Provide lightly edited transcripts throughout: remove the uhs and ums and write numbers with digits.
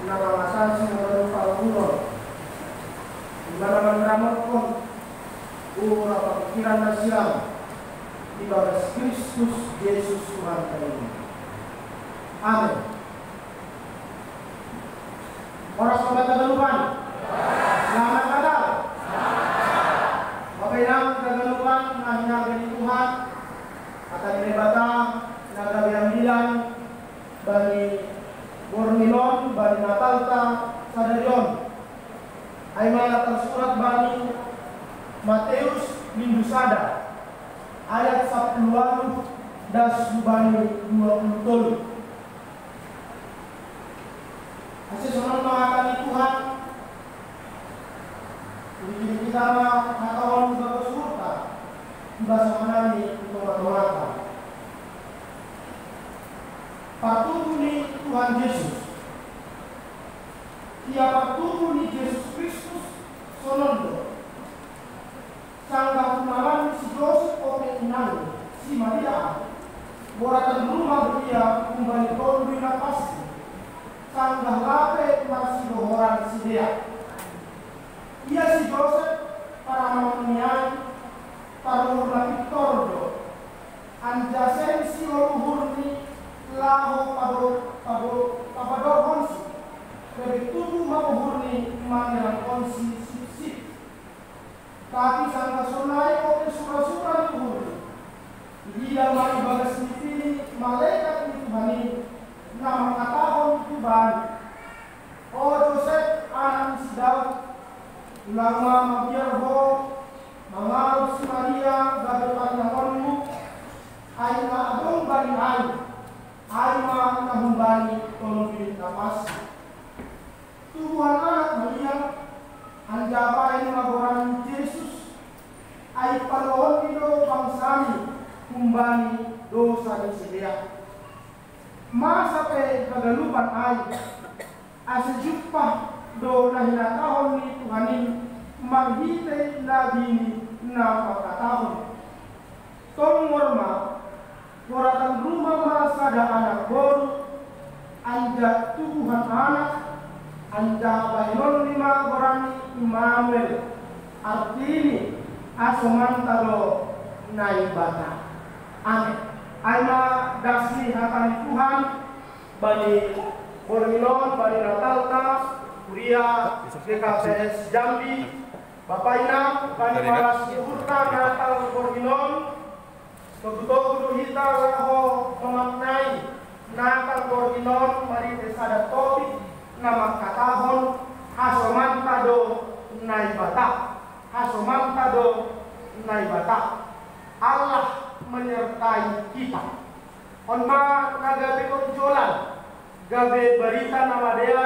nakamasasi ng paulo. Iba naman ramot ko, ura pakikiran na siya, ibagas Kristus Jesus Tuhan kami. Amen. Oras pagkatagalupan. Selamat datang. Bapak Ilang kagalupan na hinagan ni Tuhan at ang batang nagabilang-bilang bani Bornilon, bani Natalta, Sadarion ay mga tersurat bani Mateus Lindusada ayat 10 das bani 20. Asyik soal mengakan Tuhan, jadi kita mengatakan sebagai surga, bahasa mana ni untuk berdoa. Patuh ni Tuhan Yesus, ia patuh ni Yesus Kristus sonondo. Sangga kenalan si Joseph oleh inang si Maria, boratan rumah dia kembali kondu pasti. Sanggah lape masih orang si dia. Ia si Joseph para mamanian taruna Victordo anjasen si luhurni laho pador konsi dari tubuh maluhurni mangeran konsi sip. Tapi sanggah sonai oke surah-surah luhurni dia mari bagas dipilih malaikat itu bani nama katahon Tuhan. Oh Joseph anak si Daud lama mabiar ho mangaruh si Maria gagal panjangonmu aina adong bani aima kahumbani tolong pilih napas Tuhan anak Maria anjabain laboran Yesus ai palon ido bangsani kumbani dosa di sedia masa pe kagalupan ay asejumpa do nahinatahon ni Tuhanin maghite labini na pagkatahon tong morma waratan rumah masada anak boru anja Tuhan anak anja baynon lima gorani Immanuel artini asomantado naibata. Amin. Aina dasni hatani Tuhan bani Bornilon, bani Natalta, Kuria, DKPS Jambi, Bapak Ina, bani Malas Hurta, Natal Bornilon, Kebetul Hita Raho memaknai Natal Bornilon, mari desada topik nama katahon Hasomantado Naibata. Hasomantado Naibata. Allah menyertai kita. Onma nagabe konjolan, gabe berita nama dia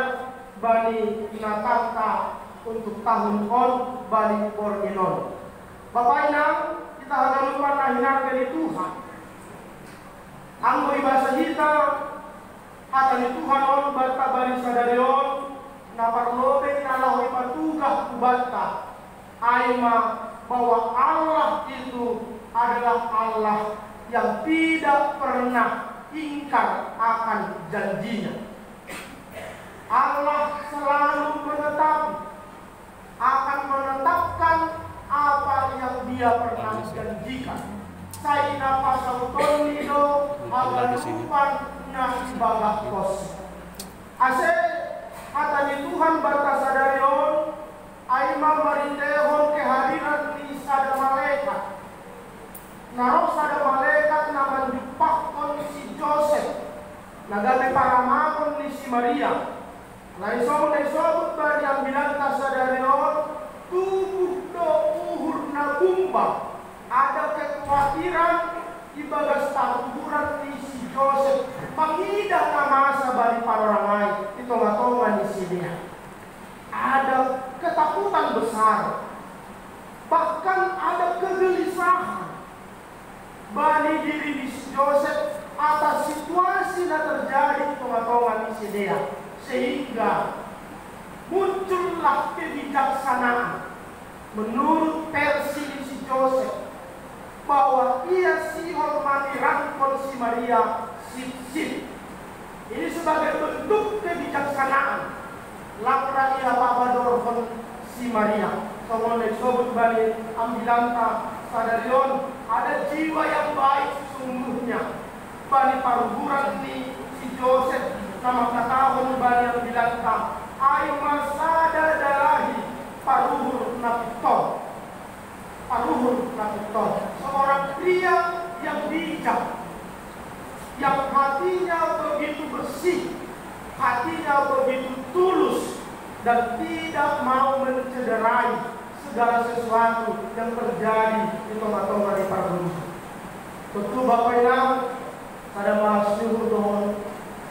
bani Natalta untuk tahun on bani Bornilon. Bapak Inang, kita harus lupa nahinar dari Tuhan. Anggo bahasa kita, hatani Tuhan on bata bani sadarion, naparlobe nalahu ipatugah kubata, aima bahwa Allah itu adalah Allah yang tidak pernah ingkar akan janjinya. Allah selalu akan menetapkan apa yang dia pernah janjikan. Saina pasal tonido agar lupan nasi bagah kos. Ase hatani Tuhan bata sadarion, aima marindehon kehadiran ni sada malaikat. Naros ada malaikat nama dipakon si Joseph, nagame para makon ni si Maria. Naisobut bari ang binanta sa darion, tubuh do uhur na bumba. Ada kekhawatiran ibagas taburan ni si Joseph. Pangida na masa bari parorangay, ito matongan ni si dia. Ada ketakutan besar, bahkan ada kegelisahan bani diri di Joseph atas situasi yang terjadi tonga-tonga di Sidea, sehingga muncullah kebijaksanaan menurut versi si Joseph bahwa ia si hormati rangkol si Maria sip-sip. Ini sebagai bentuk kebijaksanaan lakra ia pabador kon si Maria. Kemudian disebut balik ambilanta sadarion ada jiwa yang baik sesungguhnya. Bani paruguran ini si Joseph nama katahon bani ambilanta ay masada dalahi paruhur napiton. Paruhur napiton. Seorang pria yang bijak, yang hatinya begitu bersih, hatinya begitu tulus, dan tidak mau mencederai segala sesuatu yang terjadi di tengah-tengah di pardusun. Betul Bapak Ibu, ada mahasiswa doon,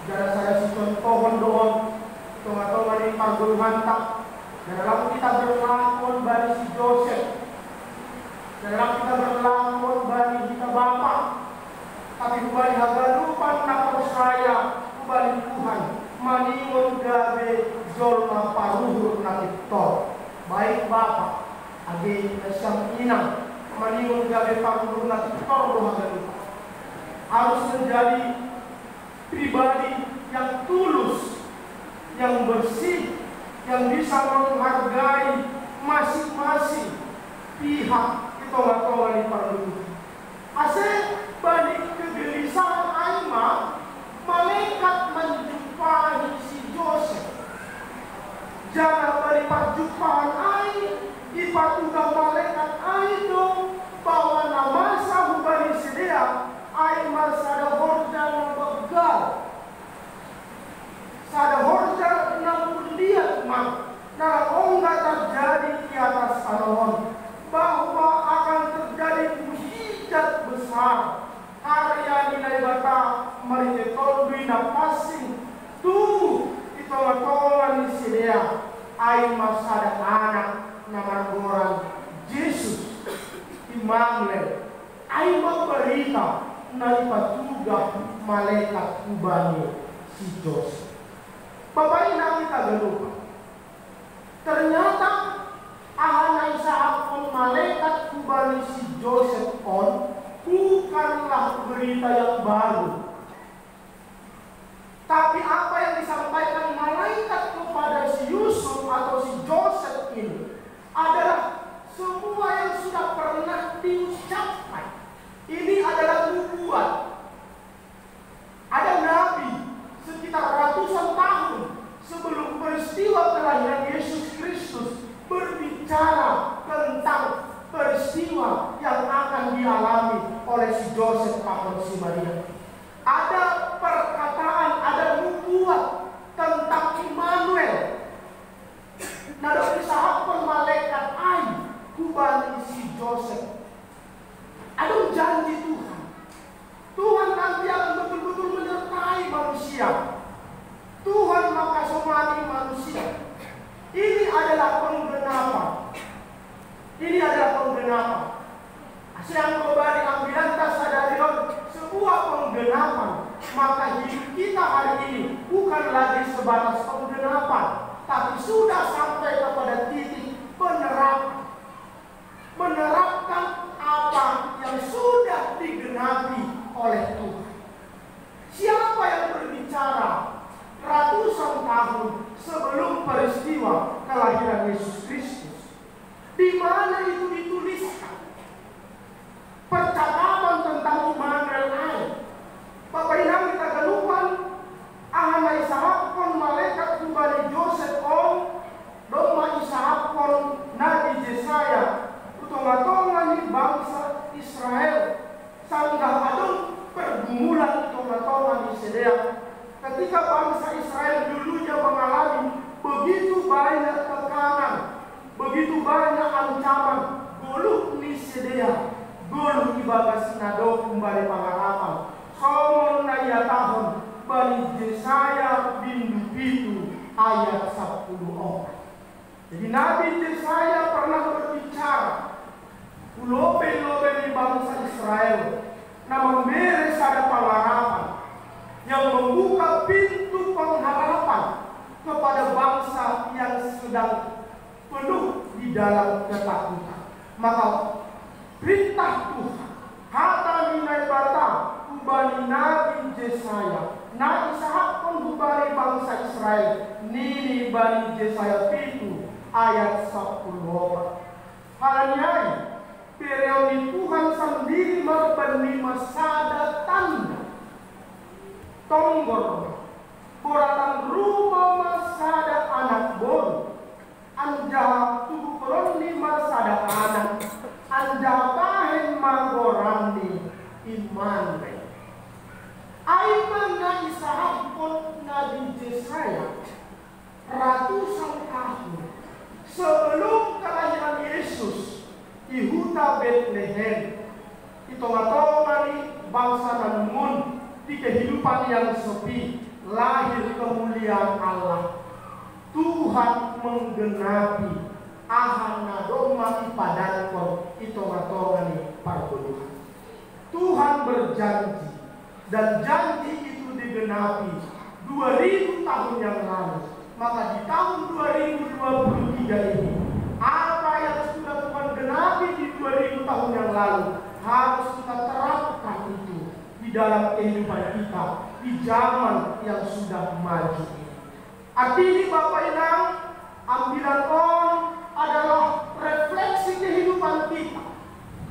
dan saya si contohon doon, tengah-tengah di pardusun mantap. Dalam kita berlakon bani si Joseph, dalam kita berlakon bani kita Bapak, tapi bani hagalupan nak percaya bani Tuhan, manimun gabe jolma paruhur nakiptor. Baik Bapak, agi nasam inang, manimun gabe paruhur nakiptor doh hagalupan. Harus menjadi pribadi yang tulus, yang bersih, yang bisa menghargai masing-masing pihak di tengah-tengah di pardusun. Asal bani kegelisahan Aima, malaikat menjumpai si Joseph. Jangan bari perjumpaan ai, ipatuga malaikat ai dong, bahwa nama sahu bari sedia, ai masada horja yang begal. Sada horja yang lihat mak, nah enggak terjadi di atas Salomon, bahwa akan terjadi mujizat besar. Karya nilai bata mereka dui napasing tuh itu tengah-tengah di sini ai masada anak nama orang Yesus Immanuel. Ai berita nari patuga malaikat kubani si Joseph. Bapak ini kita gelupa. Ternyata ahanai sahapun malaikat kubani si Joseph on bukanlah berita yang baru. Tapi apa yang disampaikan malaikat kepada si Yusuf atau si Joseph ini adalah semua yang sudah pernah diucapkan. Ini adalah nubuat. Ada nabi sekitar ratusan tahun sebelum peristiwa kelahiran Yesus Kristus berbicara tentang peristiwa yang akan dialami oleh si Joseph atau si Maria. Ada perkataan, ada nubuat tentang Immanuel. Nado disahapkan malaikat ai kubani si Joseph. Ada janji Tuhan. Tuhan nanti akan betul-betul menyertai manusia. Tuhan makasomani manusia. Ini adalah penggenapan. Ini adalah penggenapan. Sedang kembali ambilan sadarion sebuah penggenapan. Maka hidup kita hari ini bukan lagi sebatas penggenapan, tapi sudah sampai kepada titik penerapan. Menerapkan apa yang sudah digenapi oleh Tuhan. Siapa yang berbicara ratusan tahun sebelum peristiwa kelahiran Yesus Kristus? Di mana itu dituliskan? Percakapan tentang Immanuel ai. Bapak Ibu kita gelupan ahanai sahapon malaikat kubani Joseph on doma isahapon Nabi Yesaya tengah-tengah di bangsa Israel sanggah adon pergumulan tengah-tengah di sedea. Ketika bangsa Israel dulunya mengalami begitu banyak tekanan, begitu banyak ancaman, goluh ni sedea, goluh ibagas nado kembali pengalaman. Somon na iya tahun bani Yesaya bindu pitu ayat 10. Jadi Nabi Yesaya pernah berbicara ulobe-lobe di bangsa Israel na memberi sada pengharapan yang membuka pintu pengharapan kepada bangsa yang sedang penuh di dalam ketakutan. Maka perintah Tuhan hata minai bata kubani Nabi Yesaya na isahapon menghubari bangsa Israel. Nini bani Yesaya pitu ayat 10. Halanyai periode Tuhan sendiri memberi masada tanda tonggor boratan rumah masada anak bor anja tubuh koroni masada anak anja bahen magorandi iman. Aiman na isahapon Nabi Yesaya ratusan tahun sebelum kelahiran Yesus di huta Bethlehem. Itu ngatongani bangsa namun di kehidupan yang sepi lahir kemuliaan Allah. Tuhan menggenapi ahana doma ipadatkon itu ngatongani parguluhan. Tuhan berjanji dan janji itu digenapi 2000 tahun yang lalu. Maka di tahun 2023 ini, apa yang sudah Tuhan genapi di 2000 tahun yang lalu harus kita terapkan itu di dalam kehidupan kita di zaman yang sudah maju ini. Artinya Bapak Inang, ambilan on adalah refleksi kehidupan kita.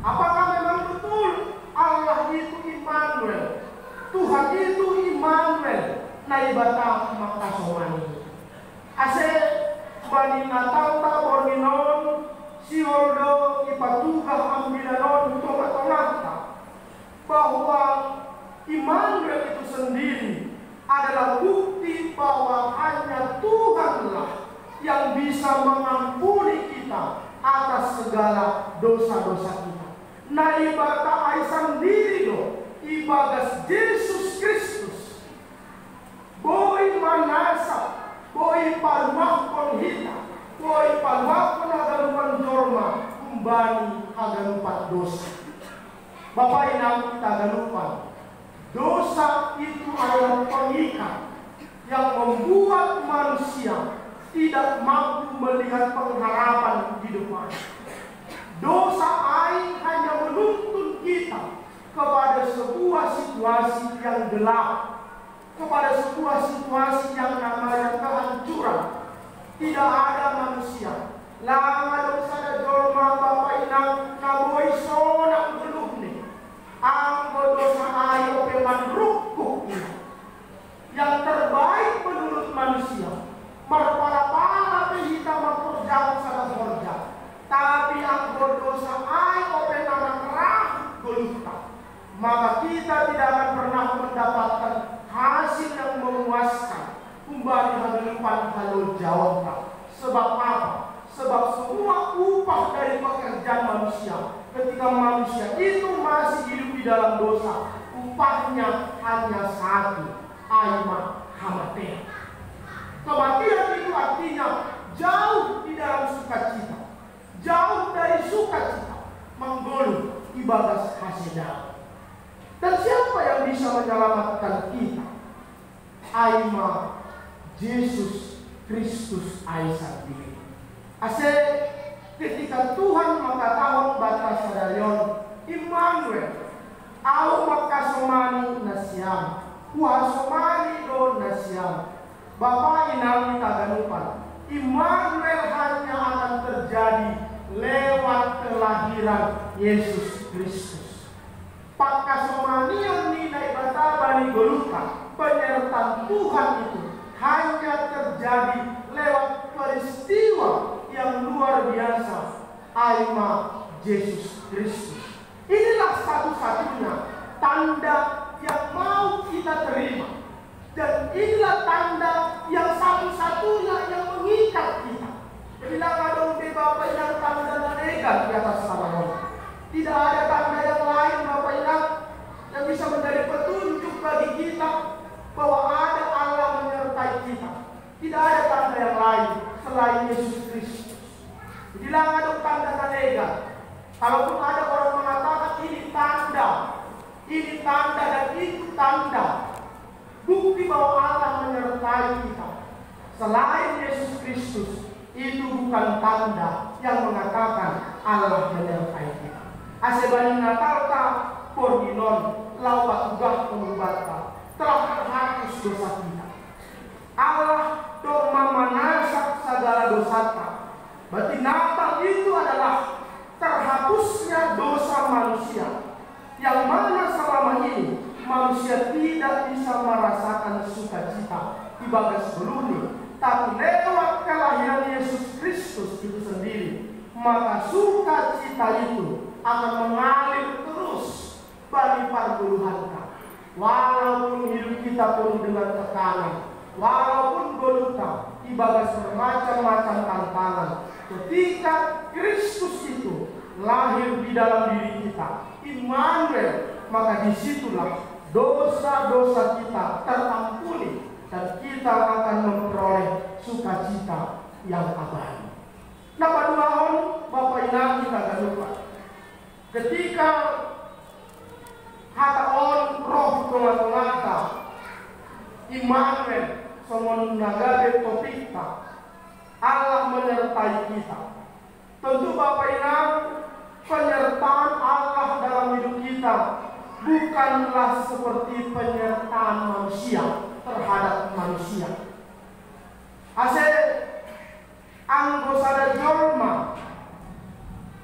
Apakah memang betul Allah itu Immanuel? Tuhan itu Immanuel, naibata makasomani. Ase bani Natal ta borninon si holdo ipatuga ambilanon toma-tomata bahwa Immanuel itu sendiri adalah bukti bahwa hanya Tuhanlah yang bisa mengampuni kita atas segala dosa-dosa kita. Naibata ai sendiri do ibagas Yesus Kristus boy manasa boy paluakon hita boy paluakon agalupan jorma kumbani agalupan dosa. Bapak Inang kita agalupan dosa itu adalah pengikat yang membuat manusia tidak mampu melihat pengharapan di depan. Dosa air hanya menuntun kita kepada sebuah situasi yang gelap, kepada sebuah situasi yang namanya kehancuran. Tidak ada manusia langadong sada jorma Bapak Inang naboy sonang geluh nih anggo dosa ayo peman rukuk ini. Yang terbaik menurut manusia marpala-pala pehita mapurjang sada porja, tapi anggo dosa ayo peman kerah geluhta, maka kita tidak akan pernah mendapatkan hasil yang memuaskan kembali hadapan halu jawabnya. Sebab apa? Sebab semua upah dari pekerjaan manusia ketika manusia itu masih hidup di dalam dosa, upahnya hanya satu, aima hamatea. Kematian itu artinya jauh di dalam sukacita, jauh dari sukacita, menggolong ibadah hasil. Dan siapa yang bisa menyelamatkan kita? Aima Yesus Kristus Aisyah diri. Ase ketika Tuhan mengatakan batas sadayon Immanuel au makasomani nasiam kuasomani do nasiam. Bapak Inang taganupan Immanuel hanya akan terjadi lewat kelahiran Yesus Kristus. Pakasomanion ni naibata bani goluka, penyertaan Tuhan itu hanya terjadi lewat peristiwa yang luar biasa, aima Yesus Kristus. Inilah satu-satunya tanda yang mau kita terima, dan inilah tanda yang satu-satunya yang mengikat kita. Bilang ada Bapak yang tanda negat di atas sana. Tidak ada tanda yang lain Bapak Inang yang bisa menjadi petunjuk bagi kita bahwa ada Allah menyertai kita. Tidak ada tanda yang lain selain Yesus Kristus. Bilang ada tanda negat. Kalaupun ada orang mengatakan ini tanda dan itu tanda, bukti bahwa Allah menyertai kita. Selain Yesus Kristus, itu bukan tanda yang mengatakan Allah menyertai kita. Asebani Natal ta porginon laupat ugah pengubata telah terhapus dosa kita. Allah doma manasak segala dosata. Berarti Natal itu adalah terhapusnya dosa manusia, yang mana selama ini manusia tidak bisa merasakan sukacita di bagas sebelumnya. Tapi lewat kelahiran Yesus Kristus itu sendiri, maka sukacita itu akan mengalir terus bagi parguluhanka. Walaupun hidup kita penuh dengan tekanan, walaupun geluta di bagas bermacam-macam tantangan, ketika Kristus itu lahir di dalam diri kita, Immanuel, maka disitulah dosa-dosa kita terampuni dan kita akan memperoleh sukacita yang abadi. Nah, paduahon Bapak Ina kita gak lupa, ketika hataon roh tengah-tengah Immanuel songon nagade topikta, Allah menyertai kita. Tentu Bapak Ina, penyertaan Allah dalam hidup kita bukanlah seperti penyertaan manusia terhadap manusia. Asal anggota Jorma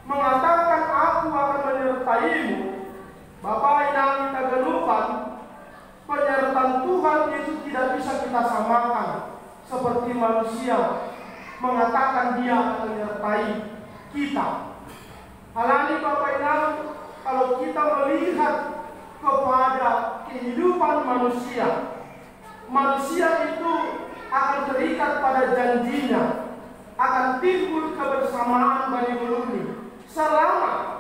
mengatakan aku akan menyertaimu. Bapak Ina kita gelupan, penyertaan Tuhan itu tidak bisa kita samakan seperti manusia mengatakan dia akan menyertai kita. Halani Bapak Ina, kalau kita melihat kepada kehidupan manusia, manusia itu akan terikat pada janjinya, akan timbul kebersamaan bagi belumi selama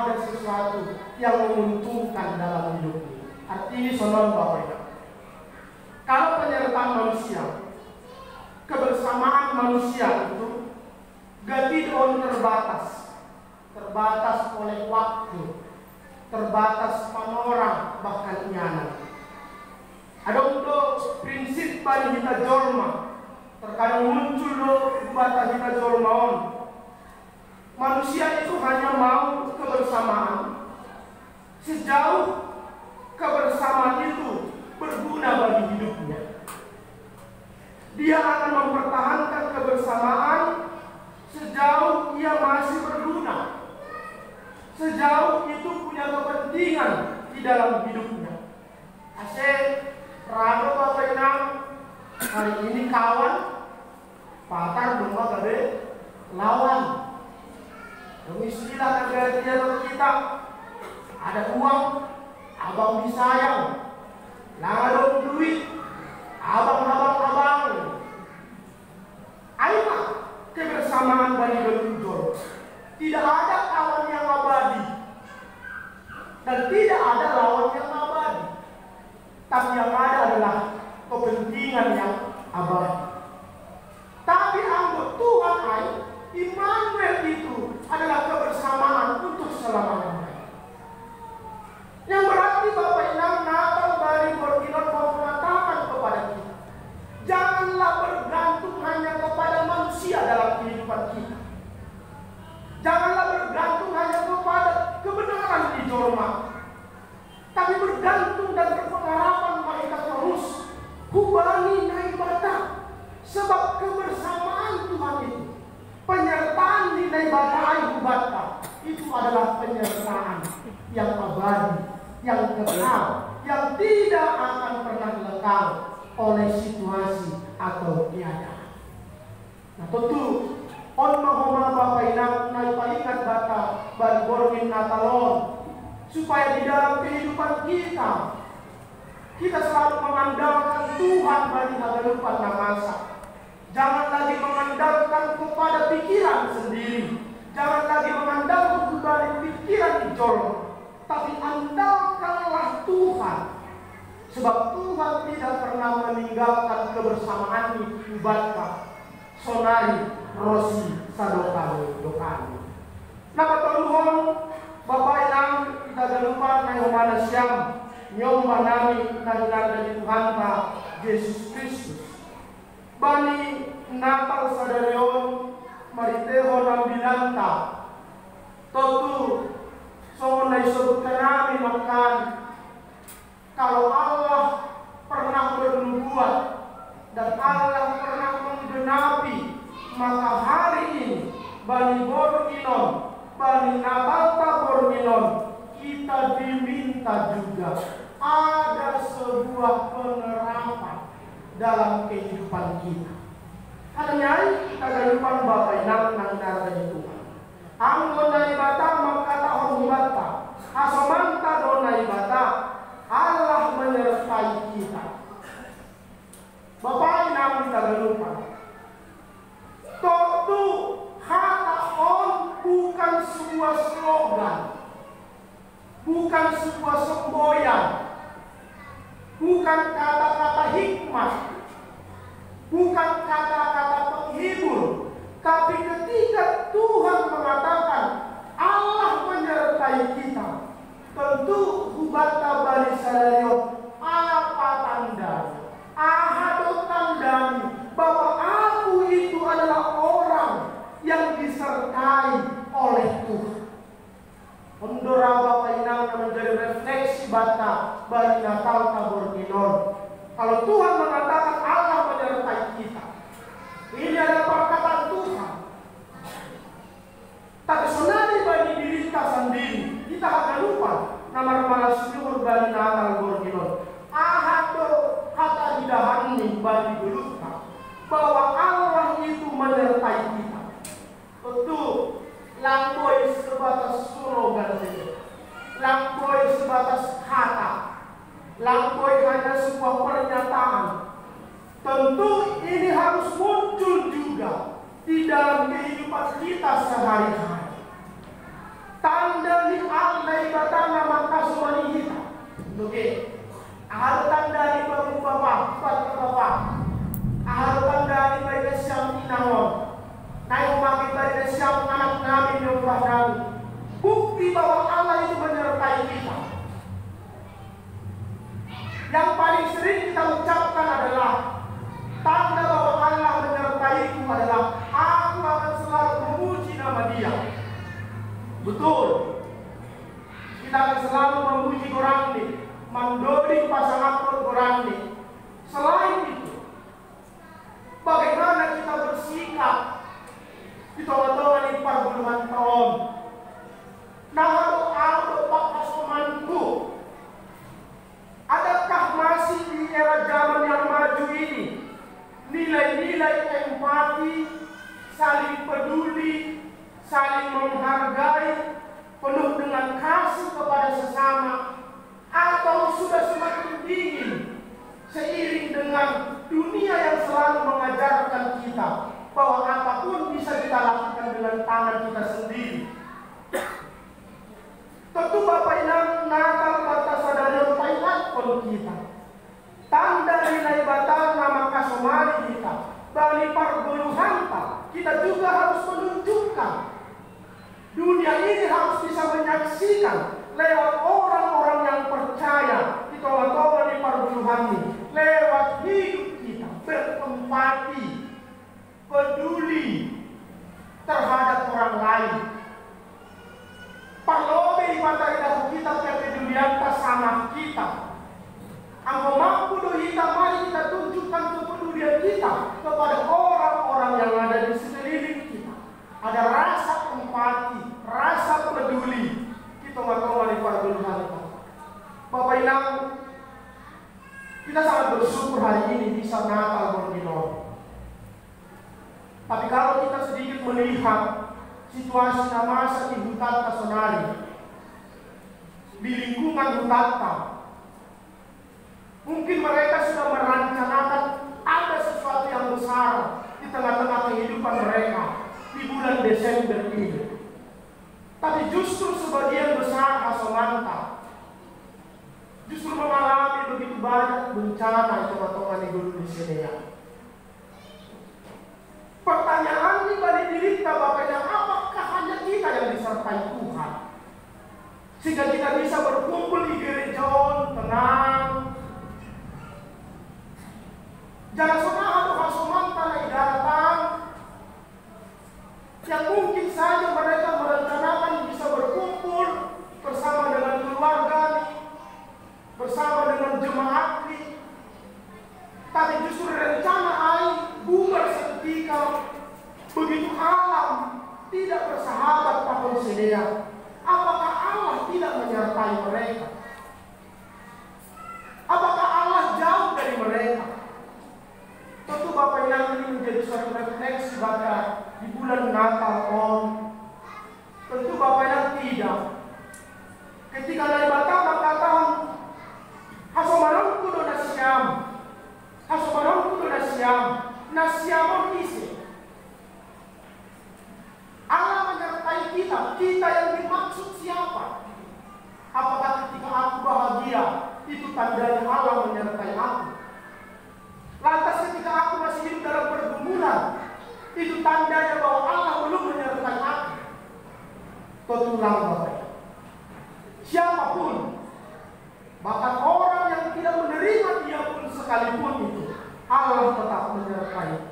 ada sesuatu yang menguntungkan dalam hidupnya. Artinya sonon Bapak Ina, kalau penyertaan manusia, kebersamaan manusia itu gadidon terbatas oleh waktu, terbatas panorama, bahkan nyaman. Ada untuk prinsip bagi kita jorma, terkadang muncul do bata kita jormaon. Manusia itu hanya mau kebersamaan sejauh kebersamaan itu berguna bagi hidupnya. Dia akan mempertahankan kebersamaan sejauh ia masih berguna, sejauh itu punya kepentingan di dalam hidupnya. Asal rado Bapak Ina, hari ini kawan patar rumah gede lawan. Demi istilah negara kita, ada uang, abang disayang, lalu duit, abang. Ayo kebersamaan bagi berujur. Tidak ada kawan yang abadi dan tidak ada lawan yang abadi, tapi yang ada adalah kepentingan yang abadi. Tapi anggota Tuhan Immanuel itu adalah kebersamaan untuk selama-lamanya. Yang berarti Bapak Ina, Natal dari Borginon mau mengatakan kepada kita, janganlah bergantung hanya kepada manusia dalam kehidupan kita. Janganlah bergantung hanya kepada kebenaran di jorma, tapi bergantung dan berpengharapan mereka terus hubungi naibata, sebab kebersamaan Tuhan itu, penyertaan di naibata hubata itu adalah penyertaan yang abadi, yang kekal, yang tidak akan pernah lekang oleh situasi atau keadaan. Nah, tentu on mahoma Bapak Ina naipaingat bata bagi borgin natalon, supaya di dalam kehidupan kita selalu mengandalkan Tuhan bagi hadapan namasa. Jangan lagi mengandalkan kepada pikiran sendiri, jangan lagi mengandalkan kepada pikiran ijol, tapi andalkanlah Tuhan. Sebab Tuhan tidak pernah meninggalkan kebersamaan ibadah sonari rosi sadokani dokani. Nah, Tuhan Bapak Ina kita lupa nang mana siang nyomba nami nang dari Tuhan Yesus Kristus. Bani Natal sadarion mariteho nang bilanta. Tentu songon na isebutkan namin makan, kalau Allah pernah pernah bernubuat dan Allah pernah menggenapi, maka hari ini Bani Borminon, Bani Natal Taborminon, kita diminta juga ada sebuah penerapan dalam kehidupan kita. Karena kita kehidupan Bapak Inang nang dari Tuhan. Anggon dari bata mengkata orang bata, asomanta donai bata, Allah menyertai kita. Bapak Inang kita kehidupan. Tentu kata on bukan sebuah slogan, bukan sebuah semboyan, bukan kata-kata hikmah, bukan kata-kata penghibur, tapi ketika Tuhan mengatakan Allah menyertai kita, tentu hubata bali sadarion apa tandanya? Ahado tandanya bahwa aku itu adalah orang yang disertai oleh Tuhan. Mendora Bapak Inang menjadi refleksi bata bagi Natal Taborminon. Kalau Tuhan mengatakan Allah menyertai kita, ini adalah perkataan Tuhan. Tapi sonari bagi diri kita sendiri, kita akan lupa nama malas syukur bagi Natal Taborminon. Ahado kata didahani bagi geluta bahwa Allah itu menyertai kita. Betul. Lampoi sebatas slogan saja, lampoi sebatas kata, lampoi hanya sebuah pernyataan. Tentu ini harus muncul juga di dalam kehidupan kita sehari-hari. Tanda di Allah batana maka semua kita. Oke, ada tanda di bapak, ada tanda di baik siang inawon. Naik maki dari siap anak nabi yang berani. Bukti bahwa Allah itu menyertai kita. Yang paling sering kita ucapkan adalah tanda bahwa Allah menyertaiku adalah aku akan selalu memuji nama Dia. Betul. Kita akan selalu memuji Gorandi, mandori pasangan Gorandi. Selain itu, bagaimana kita bersikap kita tahu ini puluhan tahun. Nah, aku pak pasomanku. Adakah masih di era zaman yang maju ini nilai-nilai empati, saling peduli, saling menghargai, penuh dengan kasih kepada sesama, atau sudah semakin dingin seiring dengan dunia yang selalu mengajarkan kita bahwa apapun bisa kita lakukan dengan tangan kita sendiri. Tentu Bapak Inang Natal batas sadarion pun kita. Tanda nilai batal nama kasomari kita. Bali pargoluhanta kita juga harus menunjukkan. Dunia ini harus bisa menyaksikan lewat orang-orang yang percaya. Kita tahu di pargoluhani lewat hidup kita berempati, peduli terhadap orang lain. Parlobe materi dalam kita kepedulian sama kita. Angko mampu do kita, mari kita tunjukkan kepedulian kita kepada orang-orang yang ada di sekeliling kita. Ada rasa empati, rasa peduli. Kita ngomong di pargoluhan kita. Bapak Inang, kita sangat bersyukur hari ini bisa Natal Borminon. Tapi kalau kita sedikit melihat situasi masa di Hutata Sonari, di lingkungan Hutata, mungkin mereka sudah merencanakan ada sesuatu yang besar di tengah-tengah kehidupan mereka di bulan Desember ini. Tapi justru sebagian besar Asomanta justru mengalami begitu banyak bencana yang teman-teman di Indonesia. Pertanyaan ini balik diri kita Bapak Inang, apakah hanya kita yang disertai Tuhan? Sehingga kita bisa berkumpul di gereja tenang. Jangan sonaha doa somanta na idaratan yang mungkin saja mereka merencanakan bisa berkumpul bersama dengan keluarga, bersama dengan jemaat, Begitu alam tidak bersahabat tahun sedia, apakah Allah tidak menyertai mereka? Apakah Allah jauh dari mereka? Tentu Bapak Ibu ini menjadi suatu refleksi pada di bulan Natal tentu Bapak Ibu tidak. Ketika dari Batam mengatakan hasomaron kudo nasiam isi. Allah menyertai kita yang dimaksud siapa? Apakah ketika aku bahagia itu tandanya Allah menyertai aku? Lantas ketika aku masih hidup dalam pergumulan, itu tandanya bahwa Allah belum menyertai aku? Tentulah Bapak, siapapun, bahkan orang yang tidak menerima dia pun sekalipun itu, Allah tetap menyertai dia.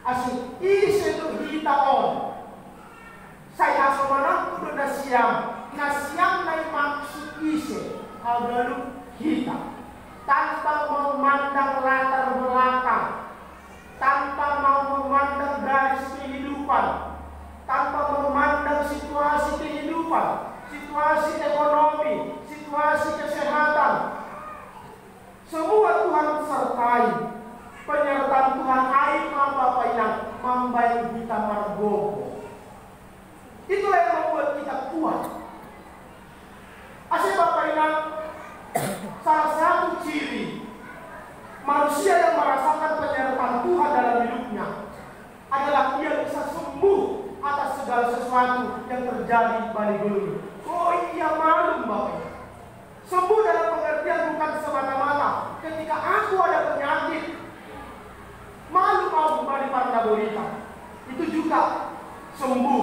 Asik isi itu kita saya asomanang kudu nasiam naik maksud isi agalu kita, tanpa memandang latar belakang, tanpa mau memandang garis kehidupan, tanpa memandang situasi kehidupan, situasi ekonomi, situasi kesehatan. Semua Tuhan sertai. Penyertaan Tuhan air Bapak yang membayar kita margogo. Itulah yang membuat kita kuat. Asal Bapak Ibu, salah satu ciri manusia yang merasakan penyertaan Tuhan dalam hidupnya adalah dia bisa sembuh atas segala sesuatu yang terjadi pada dunia. Oh iya, maklum Bapak Ibu. Sembuh dalam pengertian bukan semata-mata ketika aku ada penyakit, malu mau kembali pada berita. Itu juga sembuh